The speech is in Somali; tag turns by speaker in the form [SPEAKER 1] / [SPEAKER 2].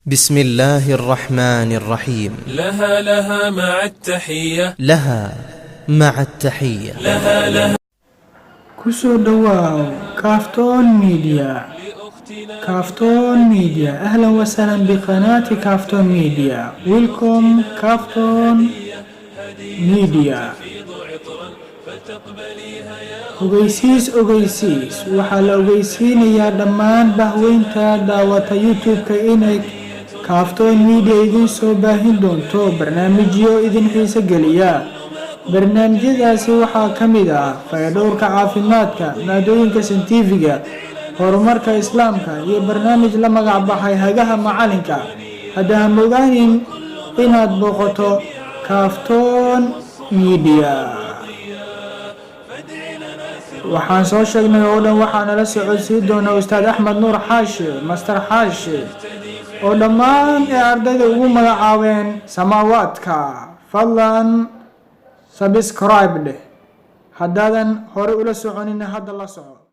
[SPEAKER 1] بسم الله الرحمن الرحيم.
[SPEAKER 2] لها مع التحية.
[SPEAKER 1] لها مع التحية.
[SPEAKER 2] لها
[SPEAKER 3] كسو دواو كافتون ميديا. كافتون ميديا، أهلا وسهلا بقناة كافتون ميديا. ويلكم كافتون ميديا. ogeysiis waxaa la ogeysiinayaa dhammaan bahweynta daawata youtube-ka inay kaaftoon media idin soo baahin doonto barnaamijyo idin xiiso geliya. barnaamijyadaasi waxaa ka mid ah fayadhowrka caafimaadka, maadooyinka santifiga, horumarka islaamka iyo barnaamij la magac baxay hagaha macalinka. hadda ha mogaanin inaad booqato kaaftoon media. waxaan soo sheegnay oo dhan waxaa nala socodsiin doona ustaad axmed nuur xaashi, master xaashi, oo dhammaan ee ardayda ugu magacaabeen samaawaadka. fadlan subscribe dheh haddaadan hore ula soconin, hadda la soco.